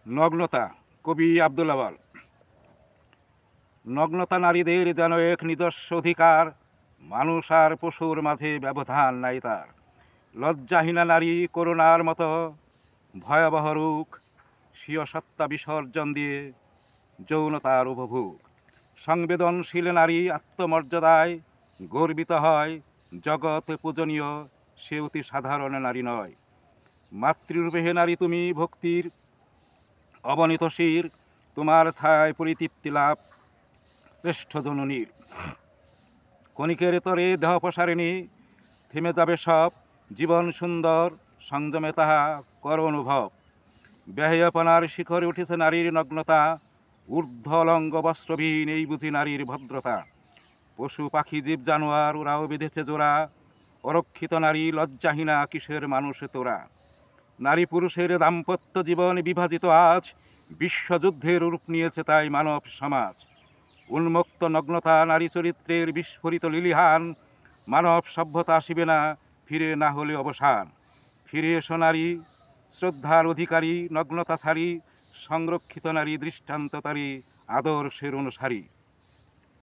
নগ্নতা, কবি আব্দুল আওয়াল। নগ্নতা নারীদের যেন এক নিজস্ব অধিকার, মানুষ আর পশুর মাঝে ব্যবধান নাই তার। লজ্জাহীনা নারী করুণার মতো ভয়াবহ রূপ, স্বীয় সত্তা বিসর্জন দিয়ে যৌনতার উপভোগ। সংবেদনশীল নারী আত্মমর্যাদায় গর্বিত হয়, জগৎ পূজনীয়, সে অতি সাধারণ নারী নয়। মাতৃরূপে হে নারী তুমি ভক্তির অবনীত শির, তোমার ছায়ায় পরিতৃপ্তি লাভ শ্রেষ্ঠ জননীর। কণিকের তরে দেহ প্রসারিণী, থেমে যাবে সব, জীবন সুন্দর সংযমে তাহা কর অনুভব। ব্যয়াপনার শিখরে উঠেছে নারীর নগ্নতা, ঊর্ধ্বলঙ্গ বস্ত্রবিহীন এই বুঝি নারীর ভদ্রতা। পশু পাখি জীব জানোয়ার ওরাও বেঁধেছে জোড়া, অরক্ষিত নারী লজ্জাহীনা কিসের মানুষ তোরা। নারী পুরুষের দাম্পত্য জীবন বিভাজিত আজ, বিশ্বযুদ্ধের রূপ নিয়েছে তাই মানব সমাজ। উন্মুক্ত নগ্নতা নারী চরিত্রের বিস্ফোরিত লিলিহান, মানব সভ্যতা আসিবে না ফিরে না হলে অবসান। ফিরে এসো নারী শ্রদ্ধার অধিকারী, নগ্নতা ছাড়ি, সংরক্ষিত নারী দৃষ্টান্ত তারি, আদর্শের অনুসারী।